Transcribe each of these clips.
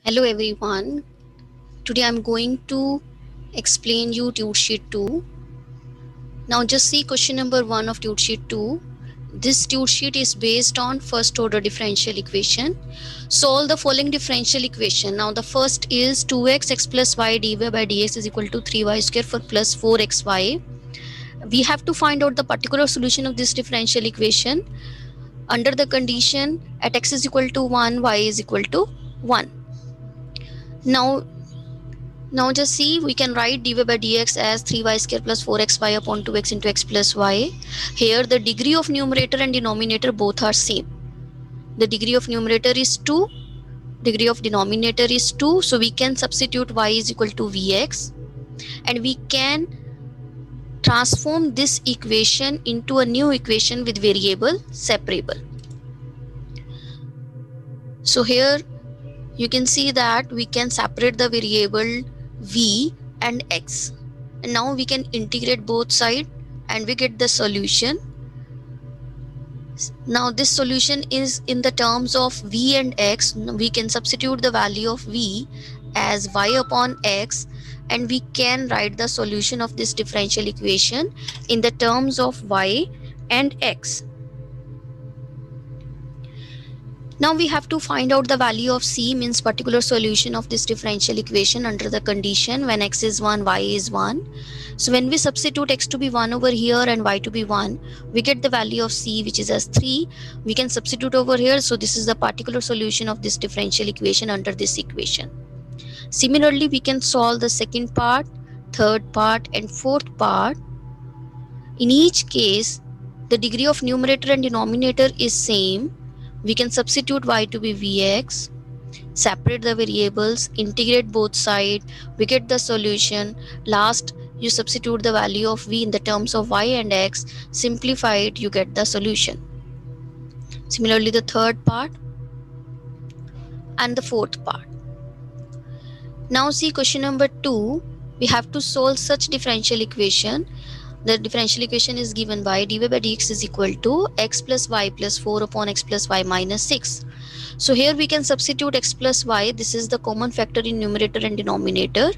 Hello everyone. Today I'm going to explain you tute sheet 2. Now just see question number 1 of tute sheet 2. This tute sheet is based on first order differential equation. Solve the following differential equation. Now the first is 2x x plus y dy by dx is equal to 3y square for plus 4xy. We have to find out the particular solution of this differential equation under the condition at x is equal to 1, y is equal to 1. Now just see, we can write dy by dx as 3y square plus 4xy upon 2x into x plus y. Here the degree of numerator and denominator both are same. The degree of numerator is 2, degree of denominator is 2. So we can substitute y is equal to vx and we can transform this equation into a new equation with variable separable. So here you can see that we can separate the variable v and x, and now we can integrate both sides and we get the solution. Now this solution is in the terms of v and x. We can substitute the value of v as y upon x and we can write the solution of this differential equation in the terms of y and x. Now we have to find out the value of c, means particular solution of this differential equation under the condition when x is 1, y is 1. So when we substitute x to be 1 over here and y to be 1, we get the value of c which is as 3. We can substitute over here. So this is the particular solution of this differential equation under this equation. Similarly, we can solve the second part, third part and fourth part. In each case, the degree of numerator and denominator is same. We can substitute y to be vx, separate the variables, integrate both sides, we get the solution. Last, you substitute the value of v in the terms of y and x, simplify it, you get the solution. Similarly, the third part and the fourth part. Now see question number 2. We have to solve such differential equation. The differential equation is given by dy by dx is equal to x plus y plus 4 upon x plus y minus 6. So here we can substitute x plus y. This is the common factor in numerator and denominator.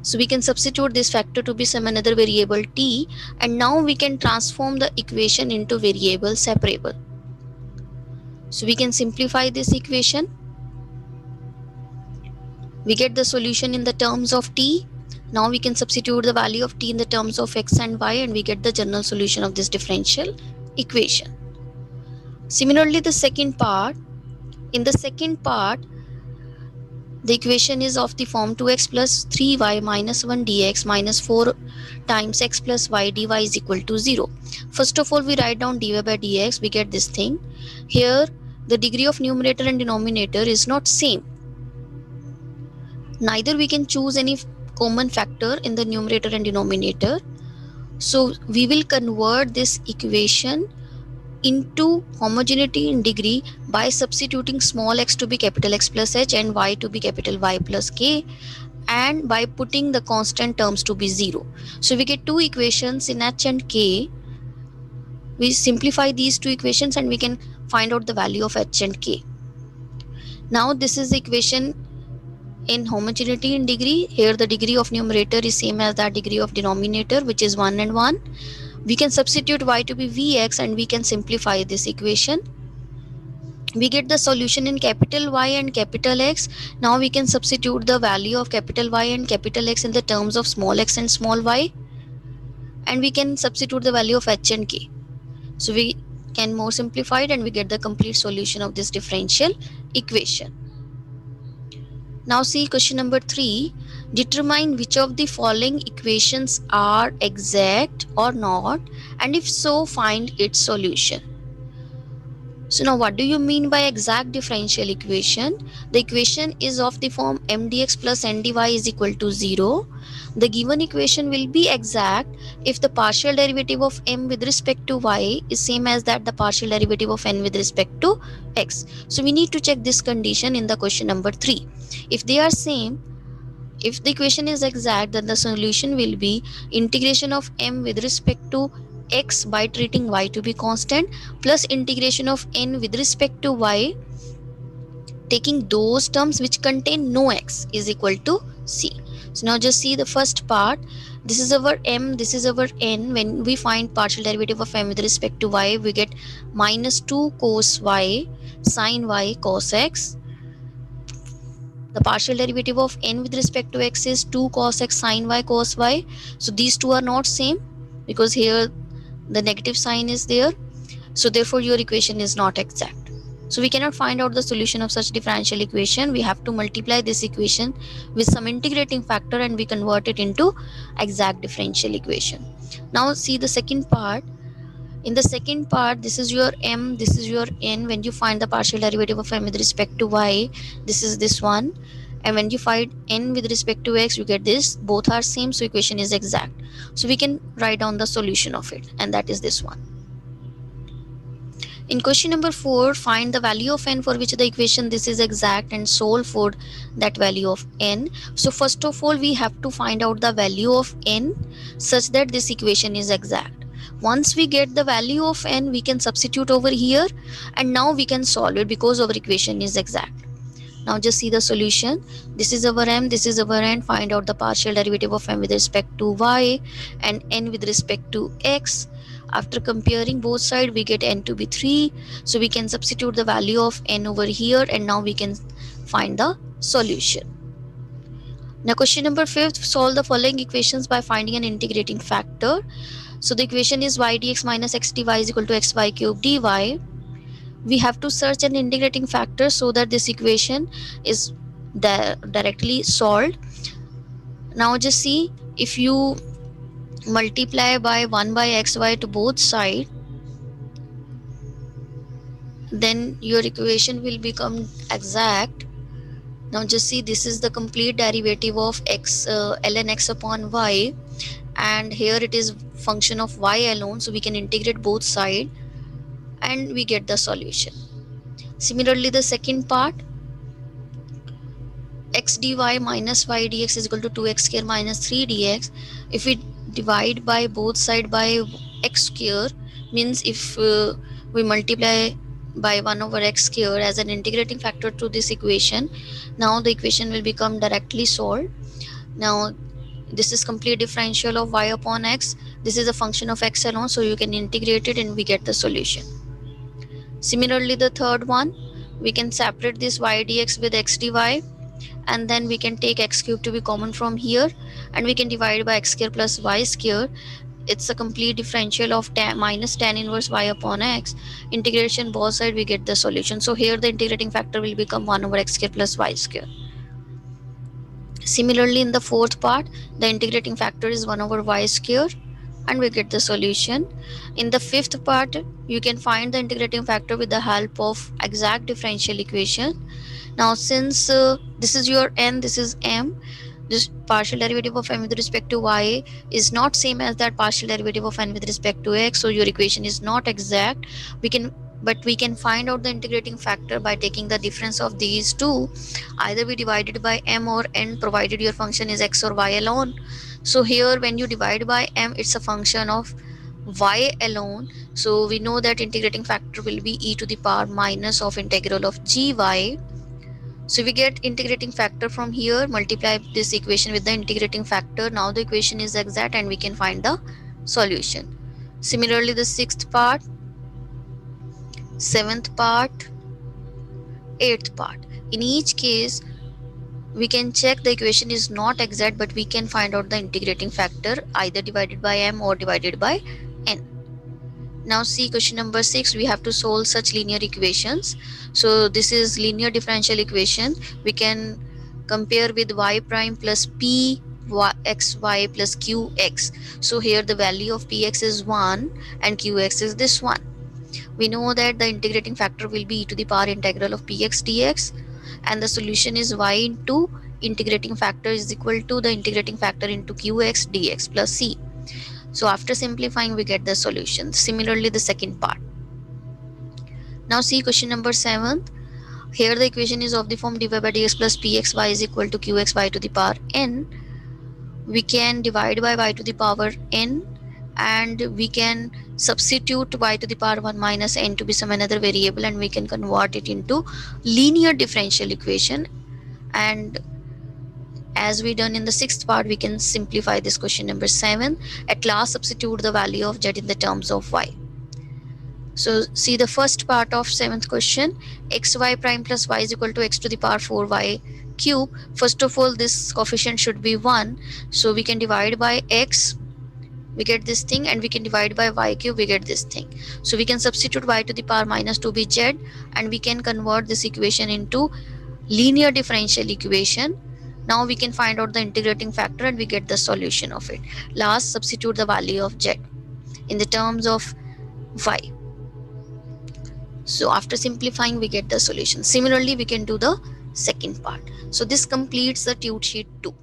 So we can substitute this factor to be some another variable t, and now we can transform the equation into variable separable. So we can simplify this equation. We get the solution in the terms of t. Now we can substitute the value of t in the terms of x and y and we get the general solution of this differential equation. Similarly, the second part. In the second part, the equation is of the form 2x plus 3y minus 1 dx minus 4 times x plus y dy is equal to 0. First of all, we write down dy by dx. We get this thing. Here, the degree of numerator and denominator is not same. Neither we can choose any common factor in the numerator and denominator. So we will convert this equation into homogeneity in degree by substituting small x to be capital X plus h and y to be capital Y plus k, and by putting the constant terms to be 0. So we get two equations in h and k. We simplify these two equations and we can find out the value of h and k. Now this is the equation in homogeneity in degree. Here the degree of numerator is same as that degree of denominator, which is 1 and 1. We can substitute y to be vx and we can simplify this equation. We get the solution in capital Y and capital X. Now we can substitute the value of capital Y and capital X in the terms of small x and small y, and we can substitute the value of h and k. So we can more simplify it and we get the complete solution of this differential equation. Now see question number 3. Determine which of the following equations are exact or not, and if so, find its solution. So now what do you mean by exact differential equation? The equation is of the form mdx plus ndy is equal to 0. The given equation will be exact if the partial derivative of m with respect to y is same as that the partial derivative of n with respect to x. So we need to check this condition in the question number 3. If they are same, if the equation is exact, then the solution will be integration of m with respect to x by treating y to be constant plus integration of n with respect to y taking those terms which contain no x is equal to c. So now just see the first part. This is our m, this is our n. When we find partial derivative of m with respect to y, we get minus 2 cos y sin y cos x. The partial derivative of n with respect to x is 2 cos x sin y cos y. So these two are not same because here the negative sign is there. So therefore your equation is not exact. So we cannot find out the solution of such differential equation. We have to multiply this equation with some integrating factor and we convert it into exact differential equation. Now see the second part. In the second part, this is your m, this is your n. When you find the partial derivative of m with respect to y, this is this one. And when you find n with respect to x, you get this. Both are same, so equation is exact. So we can write down the solution of it, and that is this one. In question number 4, find the value of n for which the equation this is exact and solve for that value of n. So first of all, we have to find out the value of n such that this equation is exact. Once we get the value of n, we can substitute over here and now we can solve it because our equation is exact. Now just see the solution. This is our m, this is our n. Find out the partial derivative of m with respect to y and n with respect to x. After comparing both sides, we get n to be 3. So we can substitute the value of n over here and now we can find the solution. Now question number 5, solve the following equations by finding an integrating factor. So the equation is y dx minus x dy is equal to xy cube dy. We have to search an integrating factor so that this equation is directly solved. Now just see, if you multiply by 1 by xy to both sides, then your equation will become exact. Now just see, this is the complete derivative of x ln x upon y, and here it is function of y alone, so we can integrate both sides and we get the solution. Similarly, the second part, x dy minus y dx is equal to 2x square minus 3 dx. If we divide by both sides by x square, means if we multiply by 1 over x square as an integrating factor to this equation, now the equation will become directly solved. Now this is complete differential of y upon x. This is a function of x alone, so you can integrate it and we get the solution. Similarly, the third one, we can separate this y dx with x dy, and then we can take x cube to be common from here and we can divide by x square plus y square. It's a complete differential of minus tan inverse y upon x. Integration both sides, we get the solution. So here the integrating factor will become 1 over x square plus y square. Similarly, in the fourth part, the integrating factor is 1 over y square and we get the solution. In the fifth part, you can find the integrating factor with the help of exact differential equation. Now since this is your n, this is m, this partial derivative of m with respect to y is not same as that partial derivative of n with respect to x, so your equation is not exact. We can find out the integrating factor by taking the difference of these two. Either we divide it by m or n, provided your function is x or y alone. So here when you divide by m, it's a function of y alone, so we know that integrating factor will be e to the power minus of integral of gy. So we get integrating factor from here, multiply this equation with the integrating factor. Now the equation is exact and we can find the solution. Similarly, the sixth part, seventh part, eighth part. In each case, we can check the equation is not exact, but we can find out the integrating factor either divided by m or divided by n. Now see question number 6, we have to solve such linear equations. So this is linear differential equation. We can compare with y prime plus p xy plus qx. So here the value of px is 1 and qx is this one. We know that the integrating factor will be e to the power integral of px dx, and the solution is y into integrating factor is equal to the integrating factor into qx dx plus c. So after simplifying, we get the solution. Similarly, the second part. Now see question number 7. Here the equation is of the form dy by dx plus pxy is equal to qxy to the power n. We can divide by y to the power n and we can substitute y to the power 1 minus n to be some another variable, and we can convert it into linear differential equation. And as we done in the sixth part, we can simplify this question number 7. At last, substitute the value of z in the terms of y. So see the first part of seventh question, xy prime plus y is equal to x to the power 4y cube. First of all, this coefficient should be 1. So we can divide by x, we get this thing, and we can divide by y cube, we get this thing. So we can substitute y to the power minus 2b z, and we can convert this equation into linear differential equation. Now we can find out the integrating factor and we get the solution of it. Last, substitute the value of z in the terms of y. So after simplifying, we get the solution. Similarly, we can do the second part. So this completes the tute sheet 2.